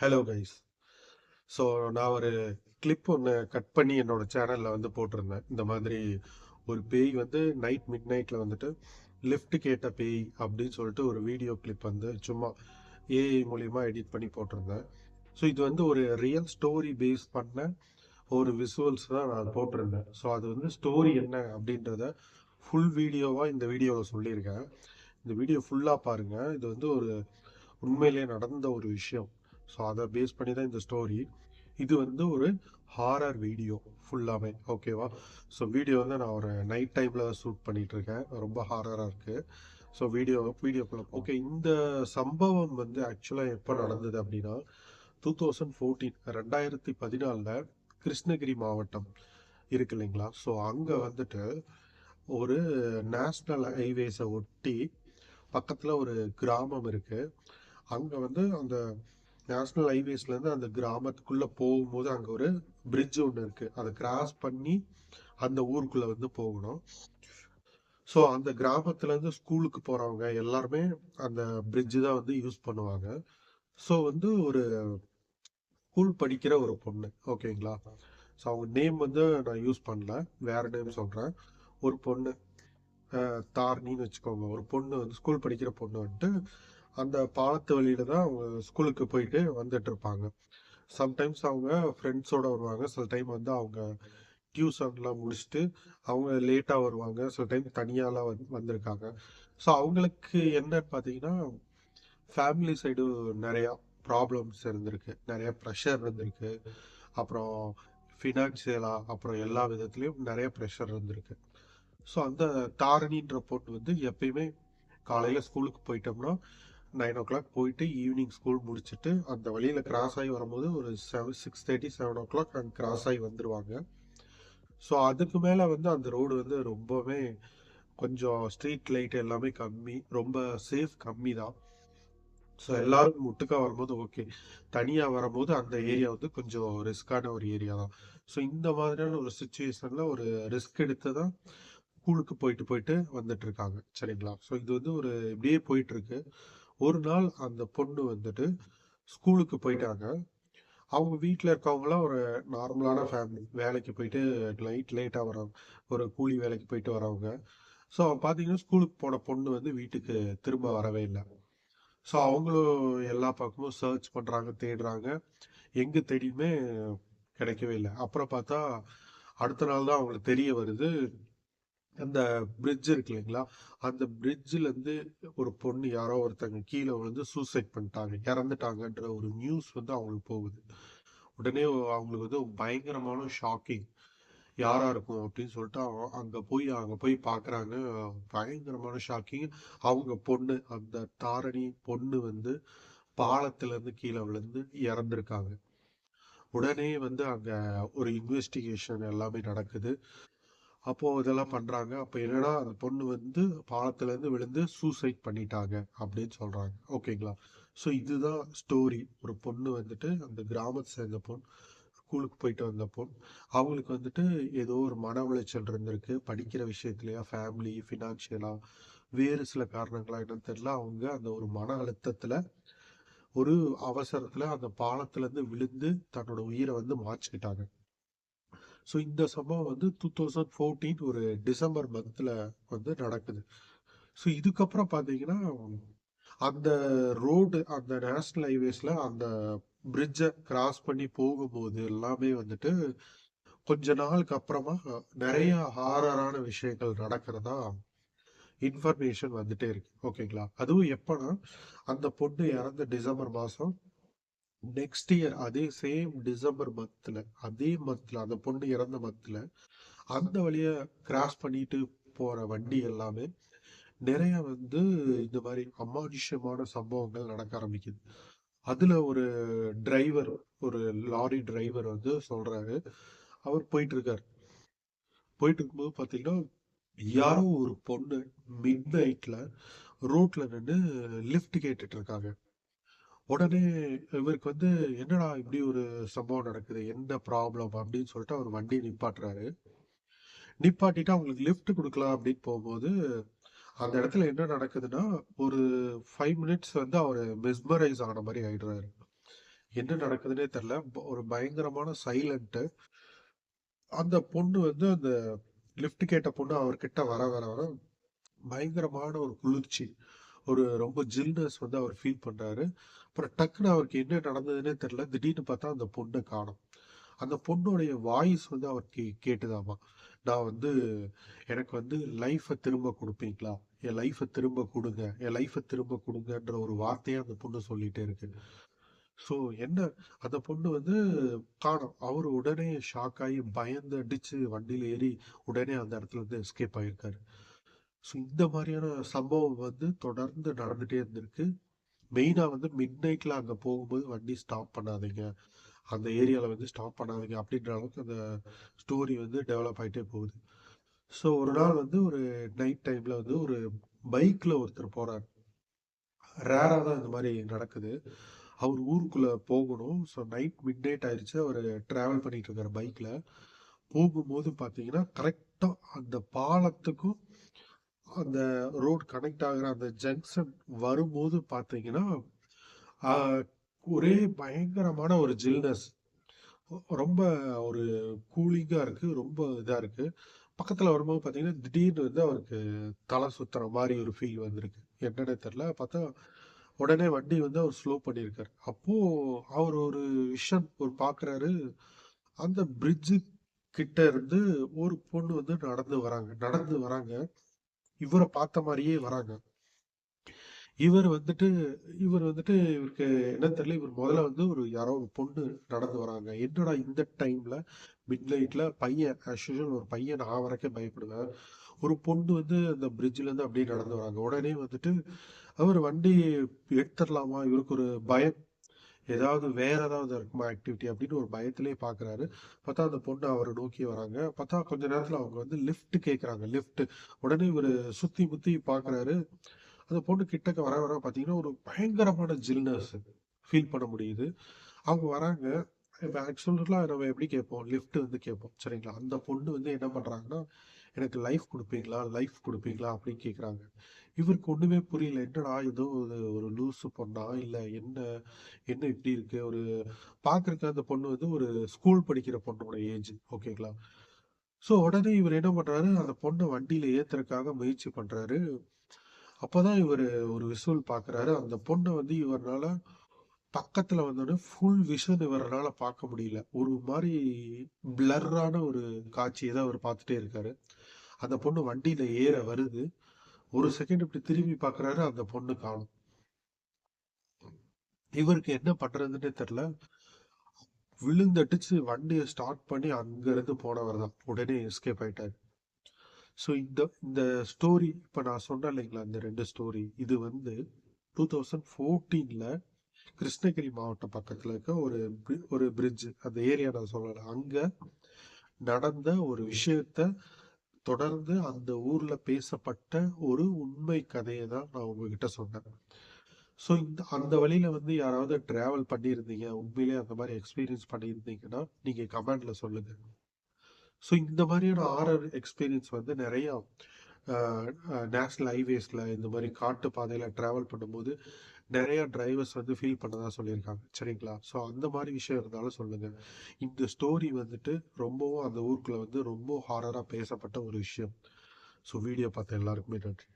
Hello guys. So நான் ஒரு clip ஒன்று கட் பண்ணி என்னோட சேனலில் போட்டிருந்தேன். இந்த மாதிரி ஒரு பேய் நைட் மிட் நைட்டில் லிஃப்ட் கேட்ட பேய் அப்படின்னு சொல்லிட்டு ஒரு வீடியோ கிளிப் சும்மா ஏஐ மூலிமா எடிட் பண்ணி போட்டிருந்தேன். ஸோ இது ஒரு ரியல் ஸ்டோரி பேஸ் பண்ண ஒரு விசுவல்ஸ் தான் நான் போட்டிருந்தேன். ஸோ அது ஸ்டோரி என்ன அப்படின்றத ஃபுல் வீடியோவாக இந்த வீடியோவில் சொல்லியிருக்கேன். இந்த வீடியோ ஃபுல்லாக பாருங்கள். இது ஒரு உண்மையிலேயே நடந்த ஒரு விஷயம். ஸோ அதை பேஸ் பண்ணி தான் இந்த ஸ்டோரி. இது ஒரு ஹாரர் வீடியோ ஃபுல்லாமே. ஓகேவா? ஸோ வீடியோ நான் ஒரு நைட் டைமில் ஷூட் பண்ணிட்டு இருக்கேன். ரொம்ப ஹாரராக இருக்குது. ஸோ வீடியோக்குள்ளே ஓகே. இந்த சம்பவம் ஆக்சுவலாக எப்போ நடந்தது அப்படின்னா 2014 2014 கிருஷ்ணகிரி மாவட்டம் இருக்கு இல்லைங்களா? ஸோ அங்கே ஒரு நேஷ்னல் ஹைவேஸை ஒட்டி பக்கத்தில் ஒரு கிராமம் இருக்கு. அங்கே அந்த நேஷ்னல் ஹைவேஸ்லேருந்து அந்த கிராமத்துக்குள்ளே போகும்போது அங்கே ஒரு பிரிட்ஜ் ஒன்று இருக்குது. அதை கிராஸ் பண்ணி அந்த ஊருக்குள்ளே போகணும். ஸோ அந்த கிராமத்துலேருந்து ஸ்கூலுக்கு போகிறவங்க எல்லாருமே அந்த பிரிட்ஜு தான் யூஸ் பண்ணுவாங்க. ஸோ ஒரு ஸ்கூல் படிக்கிற ஒரு பொண்ணு. ஓகேங்களா? ஸோ அவங்க நேம் நான் யூஸ் பண்ணல, வேறு நேம் சொல்கிறேன். ஒரு பொண்ணு தார்னின்னு வச்சுக்கோங்க. ஒரு பொண்ணு ஸ்கூல் படிக்கிற பொண்ணு அந்த பாலத்து வழியில தான் அவங்க ஸ்கூலுக்கு போயிட்டு வந்துட்டு இருப்பாங்க. சம்டைம்ஸ் அவங்க ஃப்ரெண்ட்ஸோட வருவாங்க. சில டைம் அவங்க டியூஷன்லாம் முடிச்சுட்டு அவங்க லேட்டாக வருவாங்க. சில டைம் தனியாலாம் வந்திருக்காங்க. ஸோ அவங்களுக்கு என்னன்னு பார்த்தீங்கன்னா, ஃபேமிலி சைடு நிறையா ப்ராப்ளம்ஸ் இருந்திருக்கு, நிறைய ப்ரெஷர் இருந்திருக்கு. அப்புறம் ஃபினான்ஷியலாக, அப்புறம் எல்லா விதத்துலேயும் நிறைய ப்ரெஷர் இருந்திருக்கு. ஸோ அந்த தாரணின்ற பொண்ணு எப்பயுமே காலையில் ஸ்கூலுக்கு போயிட்டோம்னா 9 o'clock போயிட்டு ஈவினிங் ஸ்கூல் முடிச்சுட்டு அந்த வழியில் கிராஸ் ஆகி வரும்போது ஒரு 6:30 7 o'clock அங்கே கிராஸ் ஆகி வந்துடுவாங்க. ஸோ அதுக்கு மேலே அந்த ரோடு ரொம்பவே கொஞ்சம் ஸ்ட்ரீட் லைட் எல்லாமே கம்மி, ரொம்ப சேஃப் கம்மி தான். ஸோ எல்லாரும் முட்டுக்கா வரும்போது ஓகே. தனியாக வரும்போது அந்த ஏரியா கொஞ்சம் ரிஸ்கான ஒரு ஏரியா தான். ஸோ இந்த மாதிரியான ஒரு சுச்சுவேஷனில் ஒரு ரிஸ்க் எடுத்து தான் ஸ்கூலுக்கு போயிட்டு போயிட்டு வந்துட்டு இருக்காங்க. சரிங்களா? ஸோ இது ஒரு இப்படியே போயிட்டு இருக்கு. ஒரு நாள் அந்த பொண்ணு ஸ்கூலுக்கு போயிட்டாங்க. அவங்க வீட்டில் இருக்கவங்களாம் ஒரு நார்மலான ஃபேமிலி, வேலைக்கு போயிட்டு நைட் லேட்டாக வரவங்க, ஒரு கூலி வேலைக்கு போயிட்டு வரவங்க. ஸோ பார்த்தீங்கன்னா ஸ்கூலுக்கு போன பொண்ணு வீட்டுக்கு திரும்ப வரவே இல்லை. ஸோ அவங்களும் எல்லா பக்கமும் சர்ச் பண்ணுறாங்க, தேடுறாங்க. எங்கே தேடியுமே கிடைக்கவே இல்லை. அப்புறம் பார்த்தா அடுத்த நாள் தான் அவங்களுக்கு தெரிய வருது, அந்த பிரிட்ஜ் இருக்கு இல்லைங்களா? அந்த பிரிட்ஜிலேருந்து ஒரு பொண்ணு, யாரோ ஒருத்தங்க கீழே விழுந்து சூசைட் பண்ணிட்டாங்க, இறந்துட்டாங்கன்ற ஒரு நியூஸ் அவங்களுக்கு போகுது. உடனே அவங்களுக்கு பயங்கரமான ஷாக்கிங். யாரா இருக்கும் அப்படின்னு சொல்லிட்டு அங்கே போய் பார்க்குறாங்க. பயங்கரமான ஷாக்கிங். அவங்க பொண்ணு, அந்த தாரணி பொண்ணு பாலத்திலேருந்து கீழே விழுந்து இறந்துருக்காங்க. உடனே அங்கே ஒரு இன்வெஸ்டிகேஷன் எல்லாமே நடக்குது. அப்போ இதெல்லாம் பண்றாங்க. அப்போ என்னன்னா அந்த பொண்ணு பாலத்துல இருந்து விழுந்து சூசைட் பண்ணிட்டாங்க அப்படின்னு சொல்றாங்க. ஓகேங்களா? ஸோ இதுதான் ஸ்டோரி. ஒரு பொண்ணு அந்த கிராமத்தை சேர்ந்த பொண்ணு, ஸ்கூலுக்கு போயிட்டு வந்த பொண்ணு. அவங்களுக்கு ஏதோ ஒரு மன உளைச்சல் இருந்திருக்கு, படிக்கிற விஷயத்துலயா, ஃபேமிலி ஃபினான்ஷியலா, வேறு சில காரணங்களா என்னன்னு தெரியல. அவங்க அந்த ஒரு மன அழுத்தத்துல ஒரு அவசரத்துல அந்த பாலத்துல இருந்து விழுந்து தன்னோட உயிரை மாச்சுக்கிட்டாங்க. ஸோ இந்த சம்பவம் 2014 ஒரு டிசம்பர் மந்த்ல நடக்குது. ஸோ இதுக்கப்புறம் பார்த்தீங்கன்னா, அந்த ரோடு, அந்த நேஷனல் ஹைவேஸ்ல அந்த பிரிட்ஜை கிராஸ் பண்ணி போகும்போது எல்லாமே கொஞ்ச நாளுக்கு அப்புறமா நிறைய ஹாரரான விஷயங்கள் நடக்கிறதா இன்ஃபர்மேஷன் வந்துட்டே இருக்கு. ஓகேங்களா? அதுவும் எப்பன்னா, அந்த பொண்ணு இறந்த டிசம்பர் மாசம், நெக்ஸ்ட் இயர் அதே சேம் டிசம்பர் மந்த்ல, அதே மந்த்ல, அந்த பொண்ணு இறந்த மந்த்ல அந்த வழியா கிராஸ் பண்ணிட்டு போற வண்டி எல்லாமே நிறைய இந்த மாதிரி அமானுஷ்யமான சம்பவங்கள் நடக்க ஆரம்பிக்குது. அதுல ஒரு டிரைவர், ஒரு லாரி டிரைவர் சொல்றாரு. அவர் போயிட்டு இருக்கும்போது பாத்தீங்கன்னா, யாரோ ஒரு பொண்ணு மிட் நைட்ல ரோட்ல நின்று லிஃப்ட் கேட்டுட்டு இருக்காங்க. உடனே இவருக்கு என்னடா இப்படி ஒரு சம்பவம் நடக்குது, என்ன ப்ராப்ளம் அப்படின்னு சொல்லிட்டு அவர் வண்டியை நிப்பாட்டுறாரு. நிப்பாட்டிட்டு அவங்களுக்கு லிஃப்ட் கொடுக்கலாம் அப்படின்னு போகும்போது அந்த இடத்துல என்ன நடக்குதுன்னா, ஒரு 5 மினிட்ஸ் அவர் மெஸ்மரைஸ் ஆன மாதிரி ஆயிடுறாரு. என்ன நடக்குதுன்னே தெரியல. ஒரு பயங்கரமான சைலண்ட். அந்த பொண்ணு வந்து அந்த லிஃப்ட் கேட்ட பொண்ணு அவர்கிட்ட வர வர வர பயங்கரமான ஒரு குளிர்ச்சி, ஒரு ரொம்ப ஜில்னஸ் வந்து அவர் ஃபீல் பண்றாரு. அப்புறம் டக்குன்னு அவருக்கு என்ன நடந்ததுன்னே தெரியல. திடீர்னு பார்த்தா அந்த பொண்ணை காணோம். அந்த பொண்ணுடைய வாய்ஸ் வந்து அவருக்கு கேட்டுதாமா. நான் வந்து எனக்கு வந்து லைஃபை திரும்ப கொடுப்பீங்களா, என் லைஃபை திரும்ப கொடுங்க, என் லைஃபை திரும்ப கொடுங்கன்ற ஒரு வார்த்தையை அந்த பொண்ணு சொல்லிட்டே இருக்கு. ஸோ என்ன, அந்த பொண்ணு வந்து காணோம். அவர் உடனே ஷாக் ஆகி பயந்து அடிச்சு வண்டியில ஏறி உடனே அந்த இடத்துல இருந்து எஸ்கேப் ஆயிருக்காரு. ஸோ இந்த மாதிரியான சம்பவம் வந்து தொடர்ந்து நடந்துட்டே இருந்திருக்கு. மெயினா வந்து மிட் நைட்ல அங்க போகும்போது வண்டி ஸ்டாப் பண்ணாதீங்க, அந்த ஏரியால வந்து ஸ்டாப் பண்ணாதீங்க அப்படின்ற அளவுக்கு அந்த ஸ்டோரி வந்து டெவலப் ஆயிட்டே போகுது. ஸோ ஒரு நாள் வந்து ஒரு நைட் டைம்ல வந்து ஒரு பைக்ல ஒருத்தர் போறாரு. ரேரா தான் இந்த மாதிரி நடக்குது. அவர் ஊருக்குள்ள போகணும். ஸோ நைட் மிட் நைட் ஆயிடுச்சு. அவர் டிராவல் பண்ணிட்டு இருக்காரு பைக்ல. போகும்போது பார்த்தீங்கன்னா கரெக்டா அந்த பாலத்துக்கும் அந்த ரோட் கனெக்ட் ஆகுற அந்த ஜங்ஷன் வரும்போது பார்த்தீங்கன்னா, ஆஹ், ஒரே பயங்கரமான ஒரு ஜில்னஸ். ரொம்ப ஒரு கூலிங்கா இருக்கு. ரொம்ப இதா இருக்கு. பக்கத்துல வரும்போது பார்த்தீங்கன்னா, திடீர்னு வந்து அவருக்கு தலை சுத்துற மாதிரி ஒரு ஃபீல் வந்திருக்கு. என்னன்னே தெரியல. பார்த்தா உடனே வண்டி வந்து அவர் ஸ்லோ பண்ணியிருக்காரு. அப்போ அவர் ஒரு விஷன் ஒரு பார்க்குறாரு. அந்த பிரிட்ஜு கிட்ட இருந்து ஒரு பொண்ணு வந்து நடந்து வராங்க. நடந்து வராங்க. இவர பார்த்த மாரியே வராங்க. இவர் வந்துட்டு இவர் வந்துட்டு இவருக்கு என்ன தெரியல. இவர் முதல்ல வந்து ஒரு யாரோ ஒரு பொண்ணு நடந்து வராங்க. என்னடா இந்த டைம்ல மிட் நைட்ல பையன் ஆஸ் யூசுவல் ஒரு பையன் நான் வரைக்கும் பயப்படுவேன். ஒரு பொண்ணு வந்து அந்த பிரிட்ஜ்ல இருந்து அப்படியே நடந்து வராங்க. உடனே வந்துட்டு அவர் வண்டி எடுத்துடலாமா? இவருக்கு ஒரு பயம். ஏதாவது வேற ஏதாவது இருக்குமா ஆக்டிவிட்டி அப்படின்னு ஒரு பயத்திலேயே பாக்குறாரு. பார்த்தா அந்த பொண்ணு அவரை நோக்கி வராங்க. பார்த்தா கொஞ்ச நேரத்துல அவங்க வந்து லிஃப்ட் கேக்குறாங்க. லிஃப்ட். உடனே இவரு சுத்தி முத்தி பாக்குறாரு. அந்த பொண்ணு கிட்டக்க வர வர பாத்தீங்கன்னா ஒரு பயங்கரமான ஜில்னஸ் ஃபீல் பண்ண முடியுது. அவங்க வராங்க. இப்ப ஆக்சுவலா நம்ம எப்படி கேட்போம்? லிஃப்ட் வந்து கேட்போம். சரிங்களா? அந்த பொண்ணு வந்து என்ன பண்றாங்கன்னா, எனக்கு லைஃப் குடுப்பீங்களா? லைஃப் குடுப்பீங்களா? அப்படின்னு கேட்குறாங்க. இவருக்கு ஒண்ணுமே புரியல. என்னடா ஏதோ ஒரு லூசு பொண்ணா? இல்ல என்ன? என்ன இப்படி இருக்கு? ஒரு பார்க்கறதுக்கு அந்த பொண்ணு வந்து ஒரு ஸ்கூல் படிக்கிற பொண்ணோட ஏஜ். ஓகேங்களா? ஸோ உடனே இவர் என்ன பண்றாரு, அந்த பொண்ண வண்டியில ஏத்துறதுக்காக முயற்சி பண்றாரு. அப்பதான் இவரு ஒரு விசுவல் பார்க்குறாரு. அந்த பொண்ண வந்து இவர்னால பக்கத்துல வந்தோனே ஃபுல் விஷன் இவரால பார்க்க முடியல. ஒரு மாரி பிளர்ரான ஒரு காட்சிய தான் அவர் பார்த்துட்டே இருக்காரு. அந்த பொண்ணு வண்டியில ஏற வருது. ஒரு செகண்ட் இப்படி திரும்பி பார்க்குறாரு. அந்த பொண்ணு காணோம். இவருக்கு என்ன பண்றதுன்னே தெரியல. விழுந்தடிச்சு வண்டிய ஸ்டார்ட் பண்ணி அங்க இருந்து போனவர் தான். உடனே எஸ்கேப் ஆயிட்டாரு. ஸோ இந்த இந்த ஸ்டோரி இப்ப நான் சொன்னேன் இல்லைங்களா? இந்த 2 ஸ்டோரி. இது வந்து 2014ல கிருஷ்ணகிரி மாவட்டம் பக்கத்துல இருக்க ஒரு பிரிட்ஜ். அந்த ஏரியா நான் சொல்லல. அங்க நடந்த ஒரு விஷயத்த தொடர்ந்து அந்த ஊர்ல பேசப்பட்ட ஒரு உண்மை கதையை தான் நான் உங்ககிட்ட சொன்னேன். ஸோ அந்த வழியில வந்து யாராவது டிராவல் பண்ணியிருந்தீங்க, உண்மையிலேயே அந்த மாதிரி எக்ஸ்பீரியன்ஸ் பண்ணியிருந்தீங்கன்னா நீங்க கமெண்ட்ல சொல்லுங்க. ஸோ இந்த மாதிரியான ஹாரர் எக்ஸ்பீரியன்ஸ் வந்து நிறைய நேஷனல் ஹைவேஸ்ல இந்த மாதிரி காட்டு பாதையில டிராவல் பண்ணும்போது நிறைய டிரைவர்ஸ் வந்து ஃபீல் பண்ணதா சொல்லியிருக்காங்க. சரிங்களா? ஸோ அந்த மாதிரி விஷயம் இருந்தாலும் சொல்லுங்க. இந்த ஸ்டோரி வந்துட்டு ரொம்பவும் அந்த ஊருக்குள்ள வந்து ரொம்ப ஹாரரா பேசப்பட்ட ஒரு விஷயம். ஸோ வீடியோ பார்த்த எல்லாருக்குமே நன்றி.